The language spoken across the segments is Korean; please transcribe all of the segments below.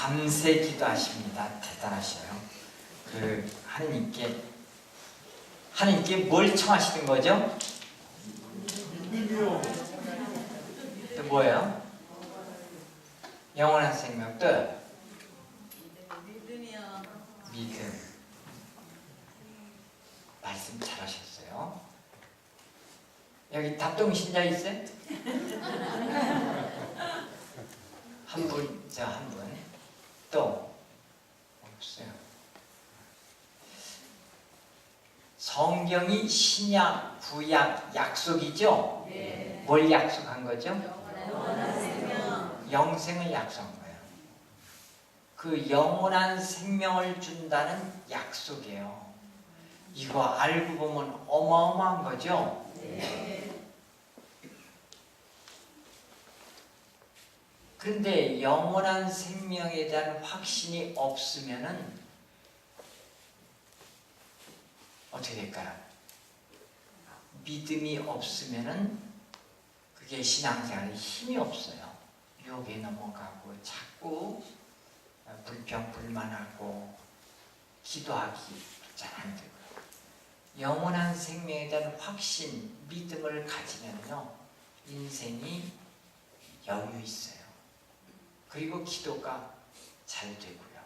밤새 기도하십니다. 대단하셔요. 하나님께 뭘 청하시는 거죠? 또 뭐예요? 영원한 생명. 또 믿음. 말씀 잘하셨어요. 여기 답동신자 있어요? 한 분, 한 분. 또 없어요. 성경이 신약, 구약 약속이죠? 네. 뭘 약속한 거죠? 영원한 생명. 영생을 약속한 거예요. 그 영원한 생명을 준다는 약속이에요. 이거 알고 보면 어마어마한 거죠? 네. 그런데 영원한 생명에 대한 확신이 없으면은 어떻게 될까요? 믿음이 없으면은 그게 신앙생활에 힘이 없어요. 유혹에 넘어가고 자꾸 불평불만하고 기도하기 잘 안 되고요. 영원한 생명에 대한 확신, 믿음을 가지면요 인생이 여유 있어요. 그리고 기도가 잘 되고요.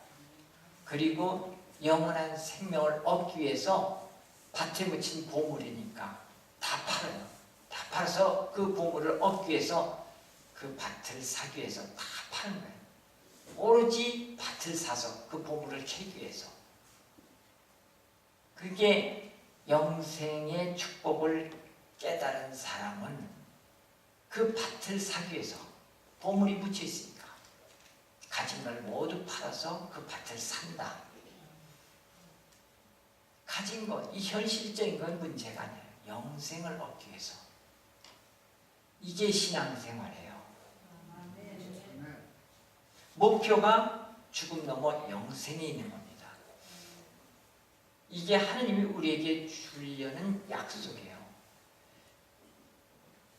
그리고 영원한 생명을 얻기 위해서 밭에 묻힌 보물이니까 다 팔아요. 다 팔아서 그 보물을 얻기 위해서 그 밭을 사기 위해서 다 파는 거예요. 오로지 밭을 사서 그 보물을 캐기 위해서. 그게 영생의 축복을 깨달은 사람은 그 밭을 사기 위해서 보물이 묻혀 있으니까 가진 걸 모두 팔아서 그 밭을 산다. 가진 것, 이 현실적인 건 문제가 아니에요. 영생을 얻기 위해서. 이게 신앙생활이에요. 목표가 죽음 넘어 영생에 있는 겁니다. 이게 하나님이 우리에게 주려는 약속이에요.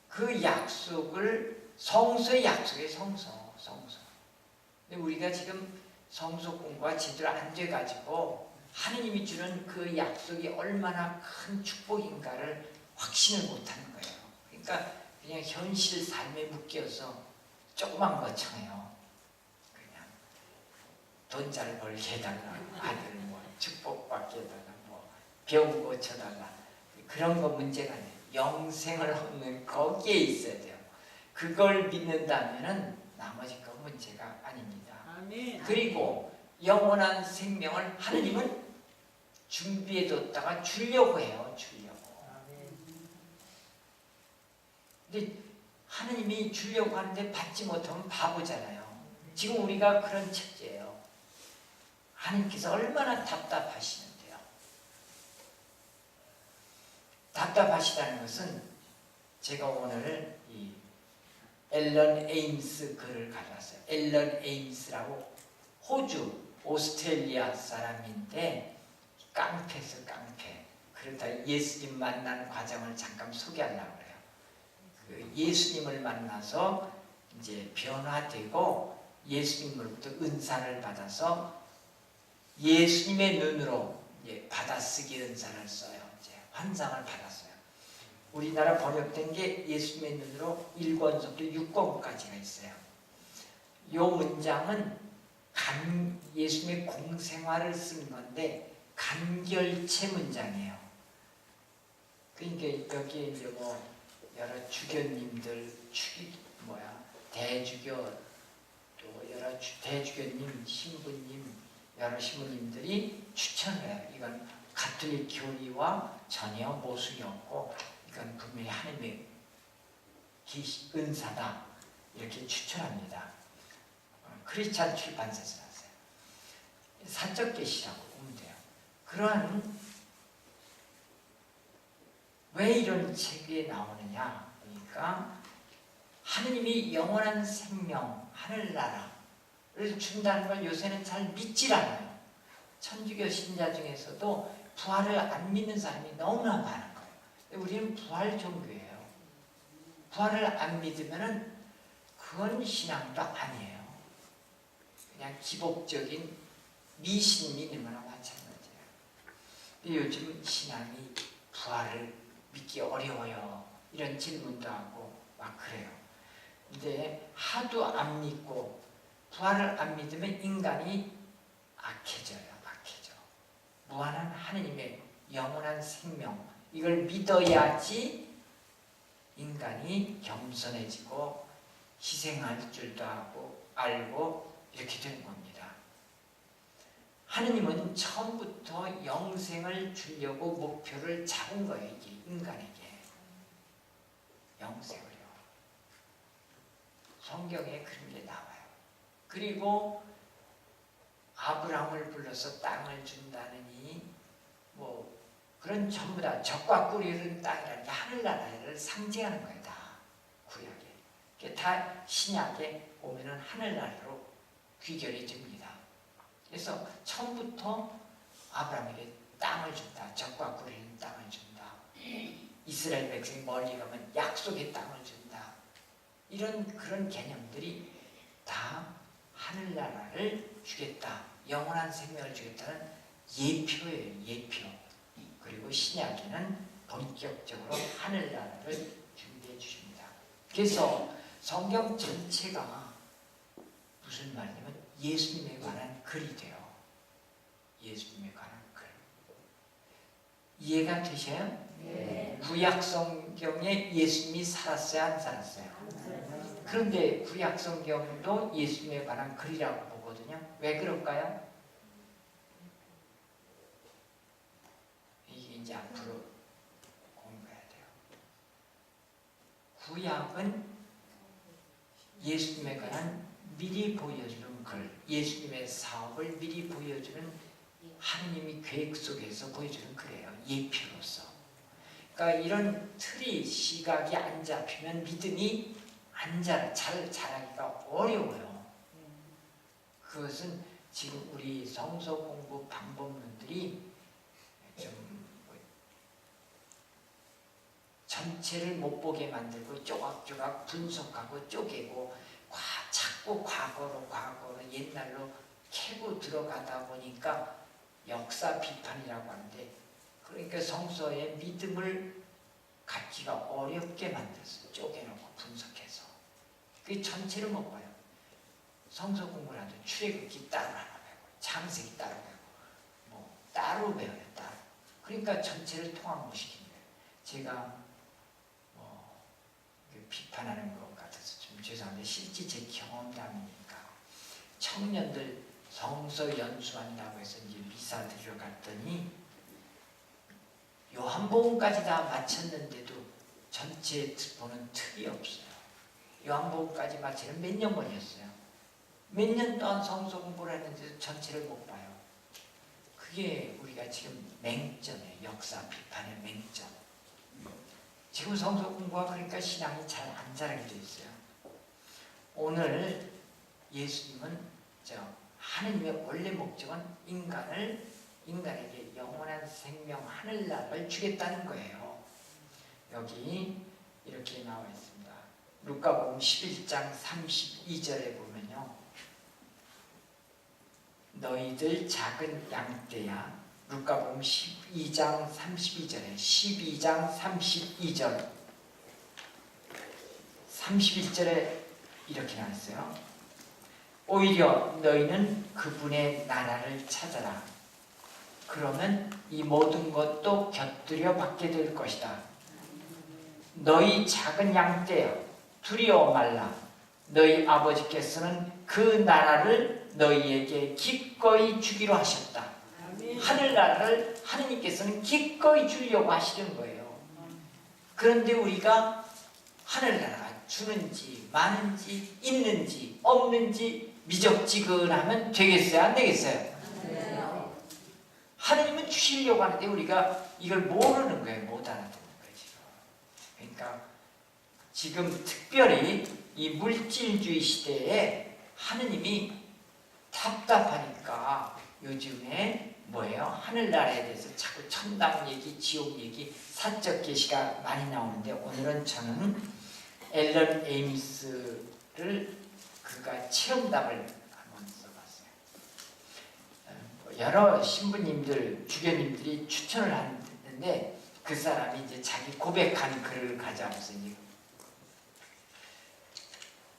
그 약속을 성서의 약속이에요. 성서. 근데 우리가 지금 성서 공부가 제대로 안 돼가지고 하나님이 주는 그 약속이 얼마나 큰 축복인가를 확신을 못하는 거예요. 그러니까 그냥 현실 삶에 묶여서 조그만 거 청해요. 그냥 돈 잘 벌게 해달라, 아들 뭐 축복받게 해달라, 뭐 병 고쳐달라, 그런 거 문제가 아니에요. 영생을 얻는 거기에 있어야 돼요. 그걸 믿는다면은 나머지 건 문제가 아닙니다. 아멘. 그리고 영원한 생명을 하나님은 준비해뒀다가 주려고 해요. 근데 하나님이 주려고 하는데 받지 못하면 바보잖아요. 지금 우리가 그런 처지예요. 하나님께서 얼마나 답답하시는데요. 답답하시다는 것은 제가 오늘 이 앨런 에임스 글을 가져왔어요. 앨런 에임스라고 호주, 오스트레일리아 사람인데 깡패죠, 깡패. 그러다 예수님 만나는 과정을 잠깐 소개하려고 그래요. 그 예수님을 만나서 이제 변화되고 예수님으로부터 은사를 받아서 예수님의 눈으로 받아쓰기 은사를 써요. 이제 환상을 받았어요. 우리나라 번역된 게 예수님의 눈으로 1권서부터 6권까지가 있어요. 이 문장은 예수님의 공생활을 쓴 건데 간결체 문장이에요. 그러니까 여기에 이제 뭐 여러 주교님들, 대주교, 또 여러 대주교님, 신부님, 여러 신부님들이 추천을 해요. 이건 가톨릭 교리와 전혀 모순이 없고 이건 분명히 하나님의 은사다. 이렇게 추천합니다. 크리스찬 출판사에서 나왔어요. 사적 계시라고 보면 돼요. 그러한 왜 이런 책이 나오느냐? 그러니까 하느님이 영원한 생명, 하늘나라를 준다는 걸 요새는 잘 믿질 않아요. 천주교 신자 중에서도 부활을 안 믿는 사람이 너무나 많은 거예요. 우리는 부활 종교예요. 부활을 안 믿으면은 그건 신앙도 아니에요. 그냥 그냥 기복적인 미신 믿는 거나 마찬가지예요. 근데 요즘 신앙이 부활을 믿기 어려워요. 이런 질문도 하고 막 그래요. 근데 하도 안 믿고 부활을 안 믿으면 인간이 악해져요. 악해져. 무한한 하느님의 영원한 생명, 이걸 믿어야지 인간이 겸손해지고 희생할 줄도 알고 이렇게 되는 겁니다. 하느님은 처음부터 영생을 주려고 목표를 잡은 거예요. 이게 인간에게 영생을요. 성경에 그런 게 나와요. 그리고 아브라함을 불러서 땅을 준다느니 뭐 그런 전부 다 적과 꿀이 흐르는 땅이라는 게 하늘나라를 상징하는 거예요. 다 구약에. 그게 다 신약에 오면은 하늘나라로 귀결이 됩니다. 그래서 처음부터 아브라함에게 땅을 준다. 적과 꿀이 흐르는 땅을 준다. 이스라엘 백성이 멀리 가면 약속의 땅을 준다. 이런 그런 개념들이 다 하늘나라를 주겠다. 영원한 생명을 주겠다는 예표예요. 예표. 그리고 신약에는 본격적으로 하늘나라를 준비해 주십니다. 그래서 성경 전체가 무슨 말이냐면 예수님에 관한 글이 돼요. 예수님에 관한 글. 이해가 되셔요? 네. 구약 성경에 예수님이 살았어요? 안 살았어요? 그런데 구약 성경도 예수님에 관한 글이라고 보거든요. 왜 그럴까요? 이게 이제 앞으로 공부해야 돼요. 구약은 예수님에 관한 미리 보여주는 글, 예수님의 사업을 미리 보여주는 하느님이 계획 속에서 보여주는 글이에요. 예표로서. 그러니까 이런 틀이 시각이 안 잡히면 믿음이 잘 자라기가 어려워요. 그것은 지금 우리 성서 공부 방법론들이 좀 전체를 못 보게 만들고 조각조각 분석하고 쪼개고 자꾸 과거로 옛날로 캐고 들어가다 보니까 역사 비판이라고 하는데, 그러니까 성서의 믿음을 갖기가 어렵게 만들었어요. 쪼개놓고 분석해서. 그 전체를 못 봐요. 성서 공부를 하도 출애굽기 따로 하나 배우고 창세기 따로 배우고 뭐 따로 배워요. 따로. 그러니까 전체를 통합 못 시킨 거예요. 제가 뭐 비판하는 것 같아서 좀 죄송한데 실제 제 경험담이니까, 청년들 성서 연수한다고 해서 이제 미사 드리러 갔더니 요한복음까지 다 마쳤는데도 전체 보는 틀이 없어요. 요한복음까지 마치는 몇 년 걸렸어요. 몇 년 동안 성서 공부를 했는데도 전체를 못 봐요. 그게 우리가 지금 맹점이에요. 역사 비판의 맹점. 지금 성서 공부가 그러니까 신앙이 잘 안 자라게 돼 있어요. 오늘 예수님은 하느님의 원래 목적은 인간에게 영원한 생명 하늘나라를 주겠다는 거예요. 여기 이렇게 나와 있습니다. 루카복음 11장 32절에 보면요, 너희들 작은 양떼야. 루카복음 12장 32절에 12장 32절 31절에 이렇게 나왔어요. 오히려 너희는 그분의 나라를 찾아라. 그러면 이 모든 것도 곁들여 받게 될 것이다. 너희 작은 양떼여, 두려워 말라. 너희 아버지께서는 그 나라를 너희에게 기꺼이 주기로 하셨다. 하늘나라를 하느님께서는 기꺼이 주려고 하시는 거예요. 그런데 우리가 하늘나라가 주는지 많은지 있는지 없는지 미적지근하면 되겠어요? 안 되겠어요? 하느님은 주시려고 하는데 우리가 이걸 모르는 거예요. 못 알아듣는 거예요. 그러니까 지금 특별히 이 물질주의 시대에 하느님이 답답하니까 요즘에 뭐예요? 하늘나라에 대해서 자꾸 천당 얘기, 지옥 얘기, 사적 계시가 많이 나오는데, 오늘은 저는 앨런 에임스를 그가 체험담을 한번 써봤어요. 여러 신부님들, 주교님들이 추천을 하는데 그 사람이 이제 자기 고백한 글을 가져와서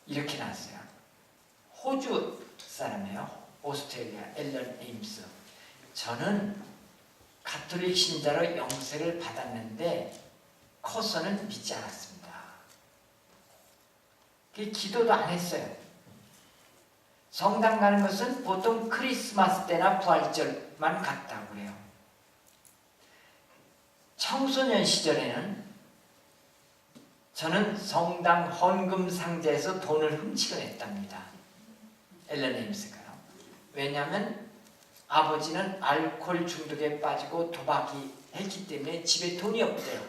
이렇게 나왔어요. 호주 사람이에요. 오스트레일리아 앨런 에임스. 저는 가톨릭 신자로 영세를 받았는데 커서는 믿지 않았습니다. 기도도 안 했어요. 성당 가는 것은 보통 크리스마스 때나 부활절만 갔다고 그래요. 청소년 시절에는 저는 성당 헌금 상자에서 돈을 훔치곤 했답니다. 앨런 에임스가요. 왜냐하면 아버지는 알코올 중독에 빠지고 도박이 했기 때문에 집에 돈이 없대요.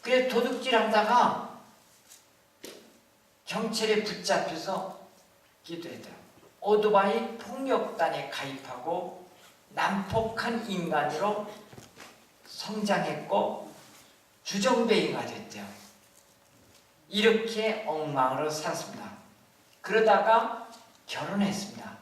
그래서 도둑질 하다가 경찰에 붙잡혀서 기도했대요. 오토바이 폭력단에 가입하고 난폭한 인간으로 성장했고 주정뱅이가 됐대요. 이렇게 엉망으로 살았습니다. 그러다가 결혼했습니다.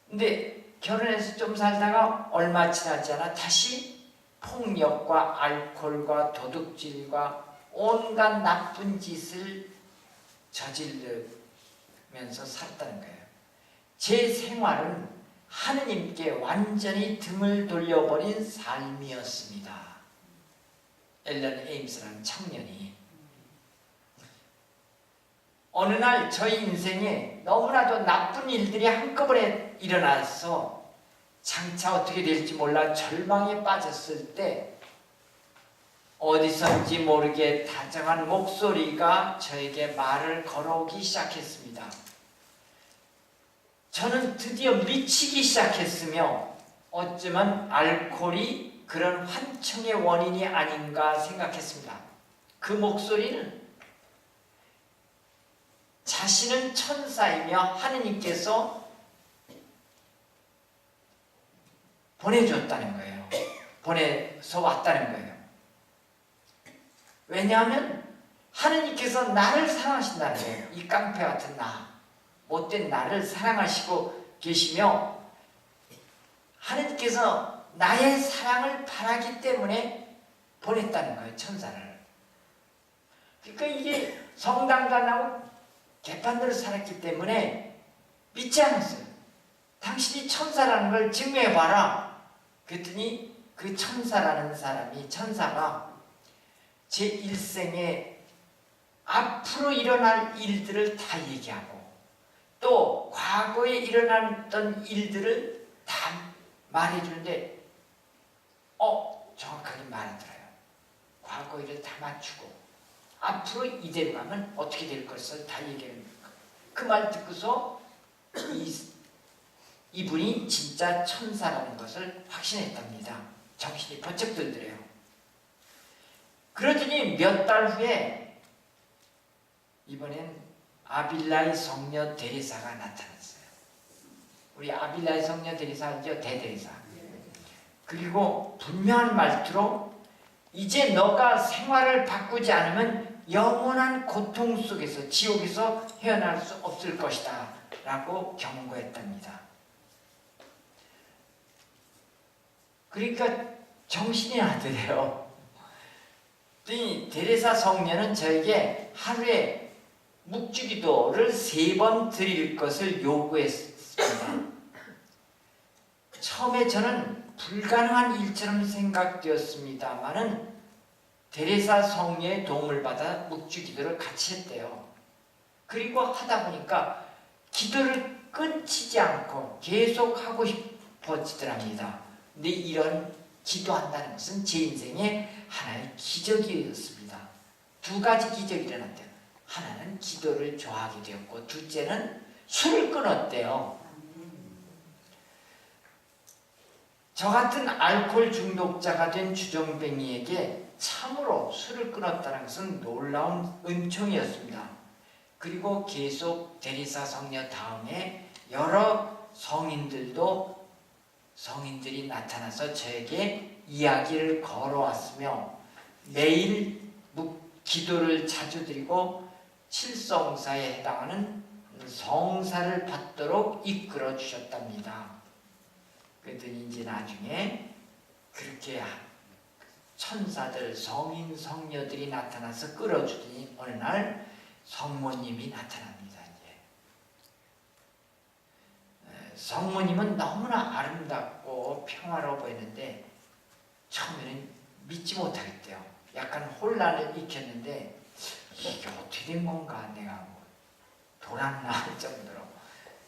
근데 결혼해서 좀 살다가 얼마 지나지 않아 다시 폭력과 알코올과 도둑질과 온갖 나쁜 짓을 저지르면서 살았다는 거예요. 제 생활은 하느님께 완전히 등을 돌려버린 삶이었습니다. 앨런 에임스라는 청년이 어느 날 저희 인생에 너무나도 나쁜 일들이 한꺼번에 일어나서 장차 어떻게 될지 몰라 절망에 빠졌을 때 어디선지 모르게 다정한 목소리가 저에게 말을 걸어오기 시작했습니다. 저는 드디어 미치기 시작했으며 어쩌면 알코올이 그런 환청의 원인이 아닌가 생각했습니다. 그 목소리는 자신은 천사이며 하느님께서 보내줬다는 거예요. 보내서 왔다는 거예요. 왜냐하면 하느님께서 나를 사랑하신다는 거예요. 이 깡패 같은 나, 못된 나를 사랑하시고 계시며 하느님께서 나의 사랑을 바라기 때문에 보냈다는 거예요. 천사를. 그러니까 이게 성당도 안 나고 개판대로 살았기 때문에 믿지 않았어요. 당신이 천사라는 걸 증명해봐라. 그랬더니 그 천사라는 사람이, 천사가 제 일생에 앞으로 일어날 일들을 다 얘기하고 또 과거에 일어났던 일들을 다 말해주는데 정확하게 말하더라요. 과거 일을 다 맞추고 앞으로 이대로 가면 어떻게 될 것을 다 얘기하는 거예요. 그 말 듣고서 이분이 진짜 천사라는 것을 확신했답니다. 정신이 번쩍 들더래요. 그러더니 몇 달 후에 이번엔 아빌라이 성녀 데레사가 나타났어요. 우리 아빌라이 성녀 데레사죠? 대데레사. 그리고 분명한 말투로 이제 너가 생활을 바꾸지 않으면 영원한 고통 속에서 지옥에서 헤어날 수 없을 것이다 라고 경고했답니다. 그러니까 정신이 나더래요. 이 데레사 성녀는 저에게 하루에 묵주기도를 3번 드릴 것을 요구했습니다. 처음에 저는 불가능한 일처럼 생각되었습니다마는 데레사 성녀의 도움을 받아 묵주기도를 같이 했대요. 그리고 하다 보니까 기도를 끊치지 않고 계속 하고 싶어지더랍니다. 근데 이런 기도한다는 것은 제 인생에 하나의 기적이었습니다. 2가지 기적이 일어났대요. 하나는 기도를 좋아하게 되었고 둘째는 술을 끊었대요. 저 같은 알코올 중독자가 된 주정뱅이에게 참으로 술을 끊었다는 것은 놀라운 은총이었습니다. 그리고 계속 데레사 성녀 다음에 여러 성인들이 나타나서 저에게 이야기를 걸어왔으며 매일 기도를 자주 드리고 칠성사에 해당하는 성사를 받도록 이끌어 주셨답니다. 그랬더니 이제 나중에 그렇게 천사들, 성인, 성녀들이 나타나서 끌어주더니 어느 날 성모님이 나타납니다. 이제 성모님은 너무나 아름답고 평화로워 보이는데 처음에는 믿지 못하겠대요. 약간 혼란을 익혔는데 이게 어떻게 된 건가, 내가 뭐 돌았나 할 정도로.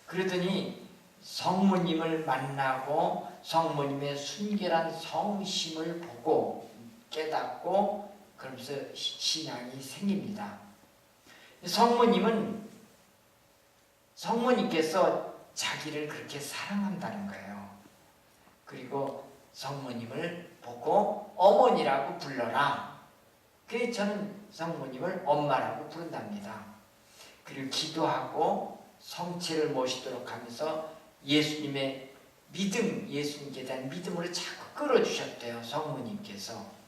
그러더니 성모님을 만나고 성모님의 순결한 성심을 보고 깨닫고 그러면서 신앙이 생깁니다. 성모님께서 자기를 그렇게 사랑한다는 거예요. 그리고 성모님을 보고 어머니라고 불러라. 그래서 저는 성모님을 엄마라고 부른답니다. 그리고 기도하고 성체를 모시도록 하면서 예수님의 믿음, 예수님께 대한 믿음으로 자꾸 끌어주셨대요, 성모님께서.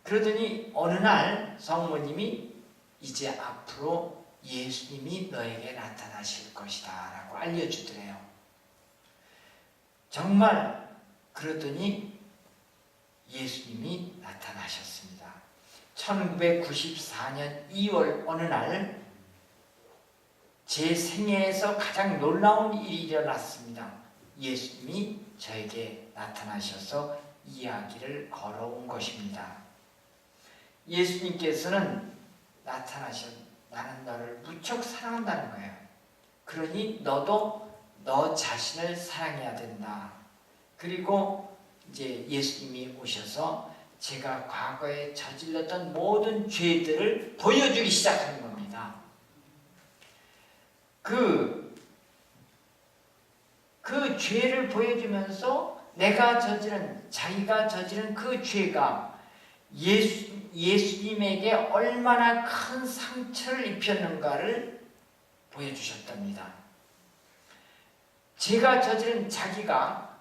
그러더니 어느 날 성모님이 이제 앞으로 예수님이 너에게 나타나실 것이다 라고 알려주더래요. 정말 그러더니 예수님이 나타나셨습니다. 1994년 2월 어느 날 제 생애에서 가장 놀라운 일이 일어났습니다. 예수님이 저에게 나타나셔서 이야기를 걸어온 것입니다. 예수님께서는 나는 너를 무척 사랑한다는 거예요. 그러니 너도 너 자신을 사랑해야 된다. 그리고 이제 예수님이 오셔서 제가 과거에 저질렀던 모든 죄들을 보여주기 시작하는 겁니다. 그 죄를 보여주면서 자기가 저지른 그 죄가 예수님에게 얼마나 큰 상처를 입혔는가를 보여주셨답니다. 자기가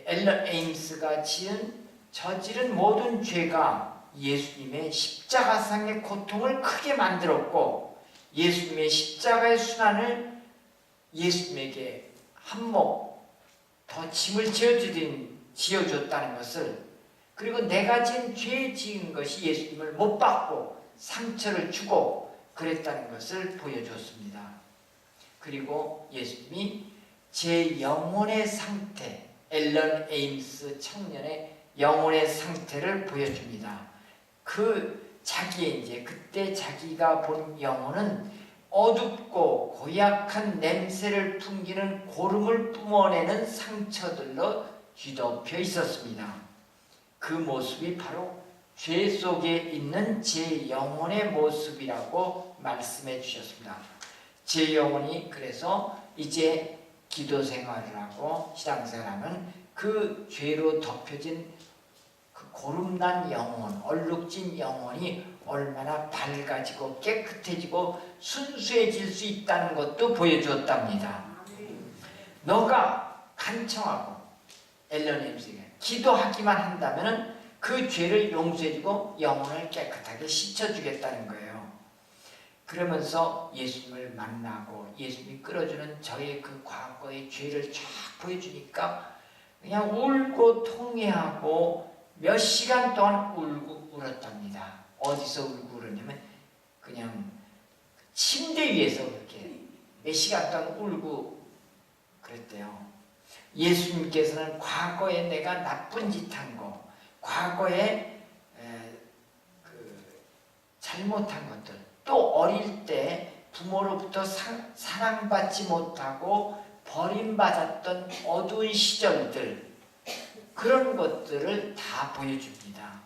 앨런 에임스가 저지른 모든 죄가 예수님의 십자가상의 고통을 크게 만들었고 예수님의 십자가의 순환을 예수님에게 한몫 더 짐을 지어줬다는 것을, 그리고 내가 죄 지은 것이 예수님을 못 받고 상처를 주고 그랬다는 것을 보여줬습니다. 그리고 예수님이 제 영혼의 상태, 앨런 에임스 청년의 영혼의 상태를 보여줍니다. 그때 자기가 본 영혼은 어둡고 고약한 냄새를 풍기는 고름을 뿜어내는 상처들로 뒤덮여 있었습니다. 그 모습이 바로 죄 속에 있는 제 영혼의 모습이라고 말씀해 주셨습니다. 제 영혼이 그래서 이제 기도 생활을 하고 신앙생활하면 그 죄로 덮여진 그 고름난 영혼, 얼룩진 영혼이 얼마나 밝아지고 깨끗해지고 순수해질 수 있다는 것도 보여주었답니다. 너가 간청하고 앨런 에임스가 기도하기만 한다면 그 죄를 용서해주고 영혼을 깨끗하게 씻어주겠다는 거예요. 그러면서 예수님을 만나고 예수님이 끌어주는 저의 그 과거의 죄를 쫙 보여주니까 그냥 울고 통회하고 몇 시간 동안 울었답니다. 어디서 울고 그러냐면 그냥 침대 위에서 그렇게 몇 시간 동안 울고 그랬대요. 예수님께서는 과거에 내가 나쁜 짓 한 거, 과거에 잘못한 것들, 또 어릴 때 부모로부터 사랑받지 못하고 버림받았던 어두운 시절들, 그런 것들을 다 보여줍니다.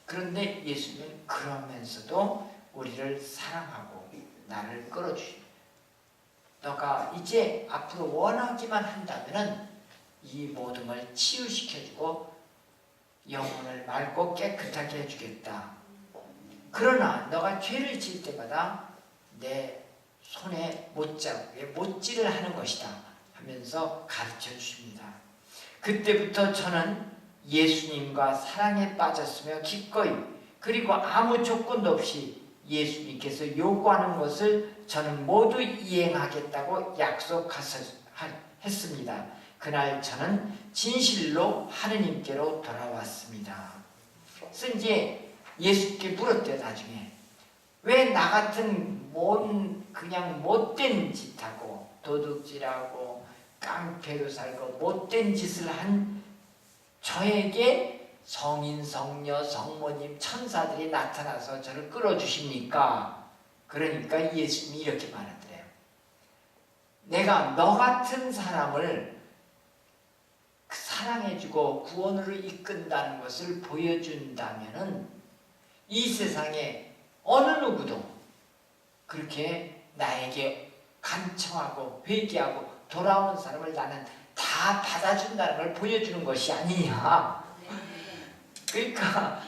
그런데 예수님은 그러면서도 우리를 사랑하고 나를 끌어주십니다. 너가 이제 앞으로 원하기만 한다면 이 모든 걸 치유시켜주고 영혼을 맑고 깨끗하게 해주겠다. 그러나 너가 죄를 지을 때마다 내 손에 못질을 하는 것이다 하면서 가르쳐 주십니다. 그때부터 저는 예수님과 사랑에 빠졌으며 기꺼이, 그리고 아무 조건도 없이 예수님께서 요구하는 것을 저는 모두 이행하겠다고 약속했습니다. 그날 저는 진실로 하느님께로 돌아왔습니다. 그래서 이제 예수께 물었대요. 나중에 왜 나 같은 그냥 못된 짓하고 도둑질하고 깡패로 살고 못된 짓을 한 저에게 성인, 성녀, 성모님, 천사들이 나타나서 저를 끌어주십니까? 그러니까 예수님이 이렇게 말하더래요. 내가 너 같은 사람을 사랑해주고 구원으로 이끈다는 것을 보여준다면은 이 세상에 어느 누구도 그렇게 나에게 간청하고 회개하고 돌아오는 사람을 나는 다 받아준다는 걸 보여주는 것이 아니냐. 그러니까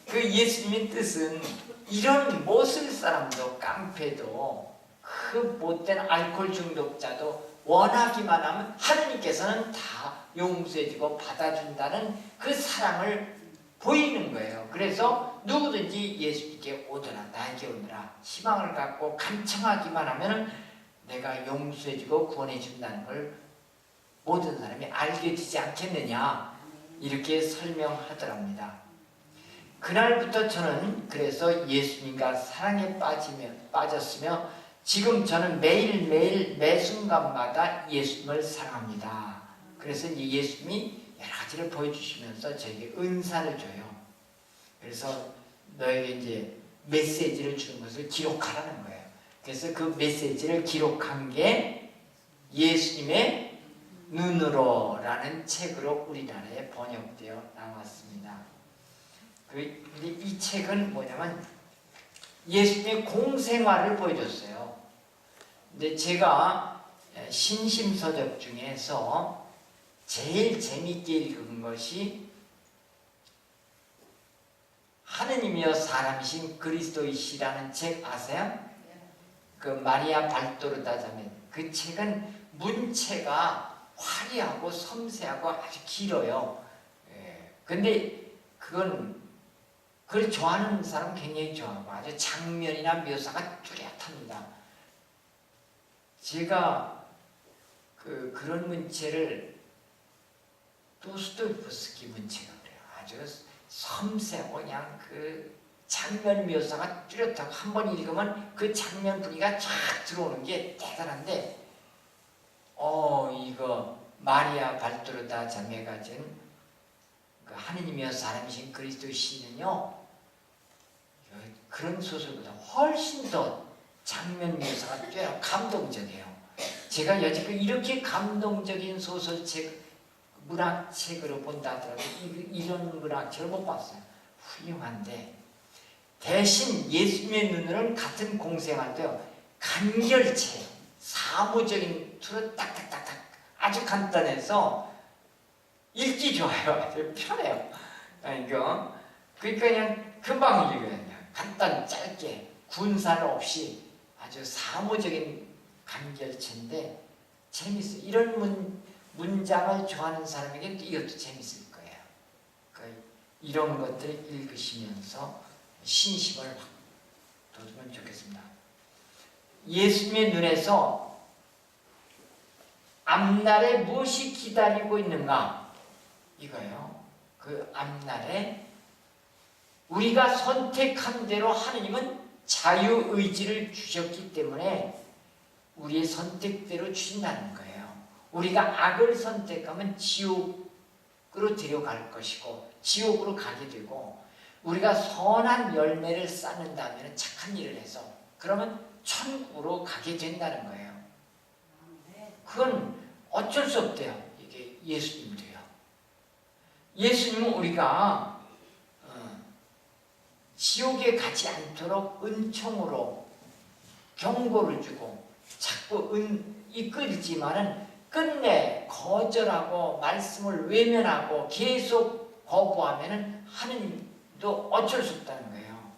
그 예수님의 뜻은 이런 못쓸 사람도 깡패도 그 못된 알코올 중독자도 원하기만 하면 하느님께서는 다 용서해주고 받아준다는 그 사랑을 보이는 거예요. 그래서 누구든지 예수님께 오더라, 나에게 오더라, 희망을 갖고 간청하기만 하면 내가 용서해주고 구원해준다는 걸 모든 사람이 알게 되지 않겠느냐, 이렇게 설명하더랍니다. 그날부터 저는 그래서 예수님과 사랑에 빠졌으며 지금 저는 매일매일 매 순간마다 예수님을 사랑합니다. 그래서 예수님이 여러 가지를 보여주시면서 저에게 은사를 줘요. 그래서 너에게 이제 메시지를 주는 것을 기록하라는 거예요. 그래서 그 메시지를 기록한 게 예수님의 눈으로라는 책으로 우리나라에 번역되어 나왔습니다. 근데 이 책은 뭐냐면 예수님의 공생활을 보여줬어요. 근데 제가 신심서적 중에서 제일 재밌게 읽은 것이 하느님이여 사람이신 그리스도이시라는 책 아세요? 그 마리아 발도르다 자매. 그 책은 문체가 화려하고 섬세하고 아주 길어요. 근데 그걸 좋아하는 사람 굉장히 좋아하고 아주 장면이나 묘사가 뚜렷합니다. 제가 그런 문체를 도스토옙스키 문체가 그래요. 아주 섬세하고 그냥 그 장면 묘사가 뚜렷하고 한 번 읽으면 그 장면 분위기가 쫙 들어오는 게 대단한데 이거 마리아 발도르다 자매가 준 그 하느님이여 사람이신 그리스도 시는요 그런 소설보다 훨씬 더 장면 묘사가 꽤 감동적이에요. 제가 여지껏 이렇게 감동적인 소설책, 문학책으로 본다 하더라도 이런 문학책을 못 봤어요. 훌륭한데 대신 예수님의 눈으로는 같은 공생활도요 간결체, 사무적인 투로 딱딱딱딱 아주 간단해서 읽기 좋아요. 아주 편해요. 그러니까 그냥 금방 읽어요. 그냥 간단 짧게 군살 없이 아주 사무적인 간결체인데 재밌어요. 이런 문장을 좋아하는 사람에게 이것도 재밌을 거예요. 그러니까 이런 것들을 읽으시면서 신심을 확 돋우면 좋겠습니다. 예수님의 눈에서 앞날에 무엇이 기다리고 있는가? 이거예요. 그 앞날에 우리가 선택한 대로 하느님은 자유의지를 주셨기 때문에 우리의 선택대로 주신다는 거예요. 우리가 악을 선택하면 지옥으로 데려갈 것이고 지옥으로 가게 되고 우리가 선한 열매를 쌓는다면 착한 일을 해서 그러면 천국으로 가게 된다는 거예요. 그건 어쩔 수 없대요. 이게 예수님도요. 예수님은 우리가 지옥에 가지 않도록 은총으로 경고를 주고 자꾸 이끌지만은 끝내 거절하고 말씀을 외면하고 계속 거부하면은 하느님도 어쩔 수 없다는 거예요.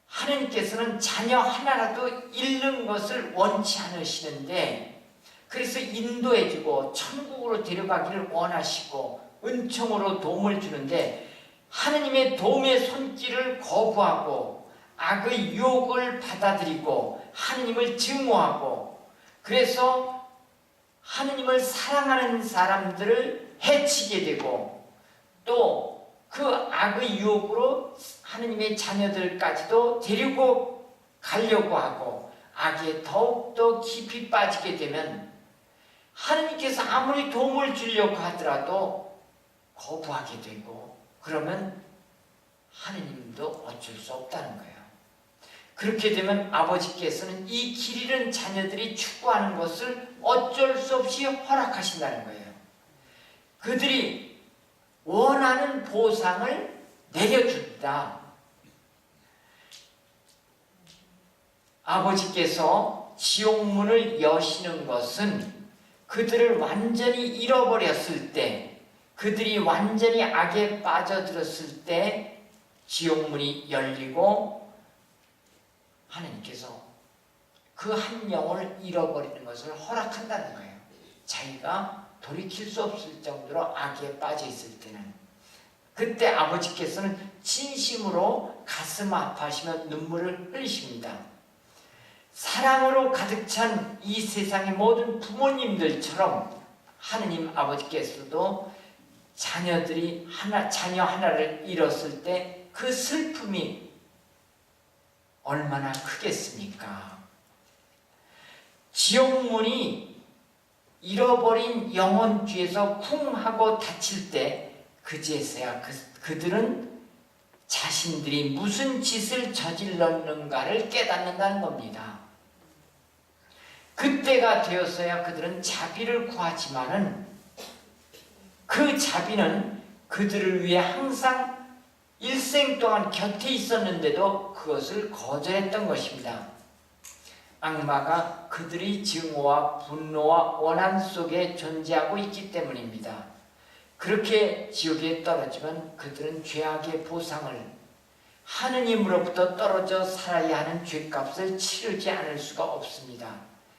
하느님께서는 자녀 하나라도 잃는 것을 원치 않으시는데 그래서 인도해주고 천국으로 데려가기를 원하시고 은총으로 도움을 주는데 하느님의 도움의 손길을 거부하고 악의 유혹을 받아들이고 하느님을 증오하고 그래서 하느님을 사랑하는 사람들을 해치게 되고 또 그 악의 유혹으로 하느님의 자녀들까지도 데리고 가려고 하고 악에 더욱더 깊이 빠지게 되면 하느님께서 아무리 도움을 주려고 하더라도 거부하게 되고 그러면 하느님도 어쩔 수 없다는 거예요. 그렇게 되면 아버지께서는 이 길 잃은 자녀들이 추구하는 것을 어쩔 수 없이 허락하신다는 거예요. 그들이 원하는 보상을 내려준다. 아버지께서 지옥문을 여시는 것은 그들을 완전히 잃어버렸을 때, 그들이 완전히 악에 빠져들었을 때 지옥문이 열리고 하나님께서 그 한 영혼을 잃어버리는 것을 허락한다는 거예요. 자기가 돌이킬 수 없을 정도로 악에 빠져 있을 때는. 그때 아버지께서는 진심으로 가슴 아파하시며 눈물을 흘리십니다. 사랑으로 가득 찬 이 세상의 모든 부모님들처럼 하느님 아버지께서도 자녀 하나를 잃었을 때 그 슬픔이 얼마나 크겠습니까? 지옥문이 잃어버린 영혼 뒤에서 쿵 하고 닫힐 때 그제서야 그들은 자신들이 무슨 짓을 저질렀는가를 깨닫는다는 겁니다. 그때가 되었어야 그들은 자비를 구하지만은 그 자비는 그들을 위해 항상 일생 동안 곁에 있었는데도 그것을 거절했던 것입니다. 악마가 그들의 증오와 분노와 원한 속에 존재하고 있기 때문입니다. 그렇게 지옥에 떨어지면 그들은 죄악의 보상을 하느님으로부터 떨어져 살아야 하는 죄값을 치르지 않을 수가 없습니다.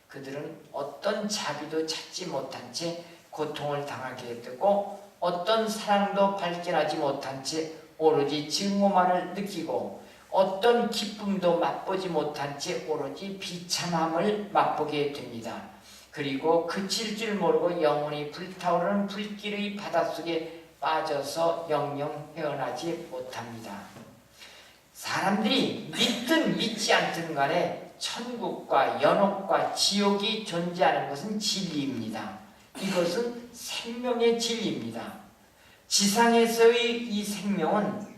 그들은 어떤 자비도 찾지 못한 채 고통을 당하게 되고 어떤 사랑도 발견하지 못한 채 오로지 증오만을 느끼고 어떤 기쁨도 맛보지 못한 채 오로지 비참함을 맛보게 됩니다. 그리고 그칠 줄 모르고 영원히 불타오르는 불길의 바닷속에 빠져서 영영 헤어나지 못합니다. 사람들이 믿든 믿지 않든 간에 천국과 연옥과 지옥이 존재하는 것은 진리입니다. 이것은 생명의 진리입니다. 지상에서의 이 생명은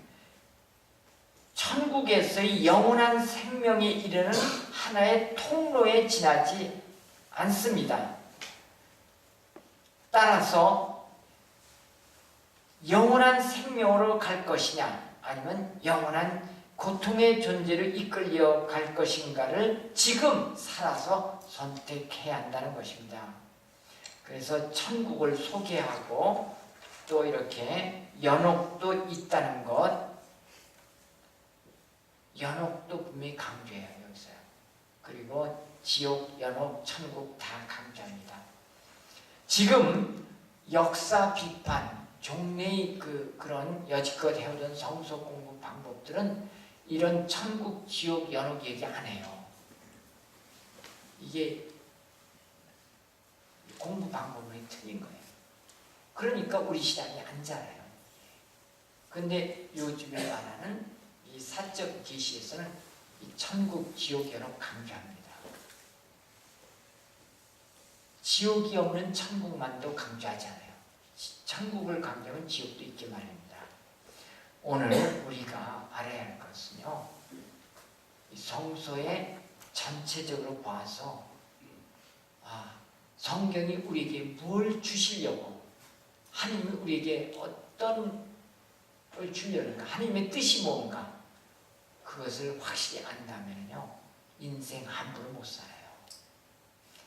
천국에서의 영원한 생명에 이르는 하나의 통로에 지나지 않습니다. 따라서 영원한 생명으로 갈 것이냐 아니면 영원한 고통의 존재로 이끌려 갈 것인가를 지금 살아서 선택해야 한다는 것입니다. 그래서 천국을 소개하고 또 이렇게 연옥도 있다는 것, 연옥도 분명히 강조해요. 여기서요. 그리고 지옥, 연옥, 천국 다 강조합니다. 지금 역사 비판, 종래의 그런 여지껏 해오던 성서 공부 방법들은 이런 천국, 지옥, 연옥 얘기 안 해요. 이게 공부 방법이 틀린 거예요. 그러니까 우리 신앙이 안 자라요. 근데 요즘에 말하는 이 사적 계시에서는 이 천국, 지옥, 연옥 강조합니다. 지옥이 없는 천국만도 강조하지 않아요. 천국을 강조하면 지옥도 있게 말입니다. 오늘 우리가 알아야 할 것은요, 이 성서에 전체적으로 봐서 성경이 우리에게 뭘 주시려고, 하나님이 우리에게 어떤 걸 주려는가, 하나님의 뜻이 뭔가, 그것을 확실히 안다면요 인생 함부로 못 살아요.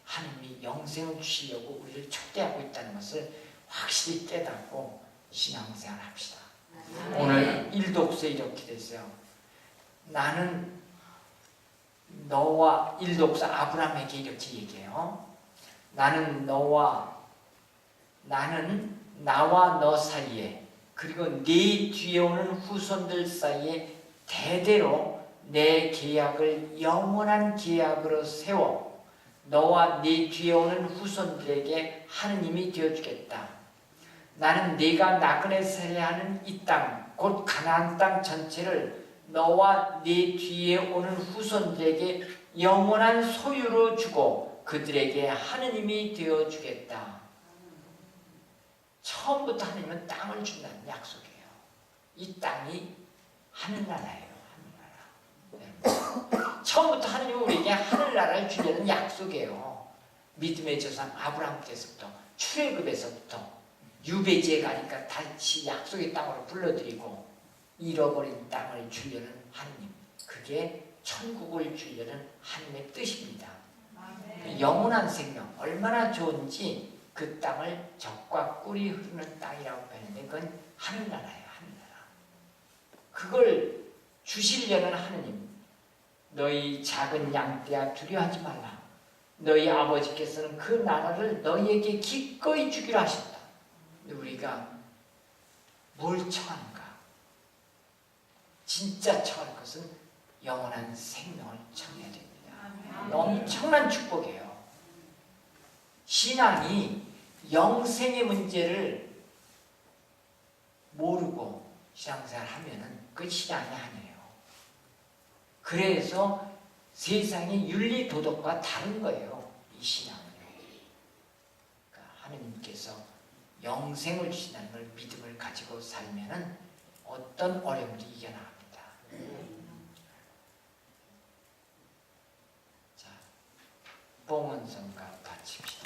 하나님이 영생을 주시려고 우리를 초대하고 있다는 것을 확실히 깨닫고 신앙생활 합시다. 오늘 일독서에 이렇게 됐어요. 나는 너와, 일독서 아브라함에게 이렇게 얘기해요. 나는 나와 너 사이에, 그리고 네 뒤에 오는 후손들 사이에 대대로 내 계약을 영원한 계약으로 세워 너와 네 뒤에 오는 후손들에게 하느님이 되어주겠다. 나는 네가 나그네서 해야 하는 이 땅, 곧 가나안 땅 전체를 너와 네 뒤에 오는 후손들에게 영원한 소유로 주고 그들에게 하느님이 되어주겠다. 처음부터 하느님은 땅을 준다는 약속이에요. 이 땅이 하늘나라예요. 하늘나라. 처음부터 하느님은 우리에게 하늘나라를 주려는 약속이에요. 믿음의 조상 아브라함 때부터 출애굽에서부터 유배지에 가니까 다시 약속의 땅으로 불러들이고 잃어버린 땅을 주려는 하느님, 그게 천국을 주려는 하느님의 뜻입니다. 영원한 생명 얼마나 좋은지 그 땅을 젖과 꿀이 흐르는 땅이라고 표현했는데 그건 하늘나라예요. 하늘나라. 그걸 주시려는 하느님, 너희 작은 양떼야 두려워하지 말라. 너희 아버지께서는 그 나라를 너희에게 기꺼이 주기로 하셨다. 근데 우리가 뭘 청하는가? 진짜 청할 것은 영원한 생명을 청해야 됩니다. 엄청난 축복이에요. 신앙이 영생의 문제를 모르고 신앙생활 하면은 그 신앙이 아니에요. 그래서 세상의 윤리 도덕과 다른 거예요. 이 신앙은. 그러니까 하느님께서 영생을 주신다는 걸 믿음을 가지고 살면은 어떤 어려움도 이겨나갑니다. 자, 봉헌성가 바칩시다.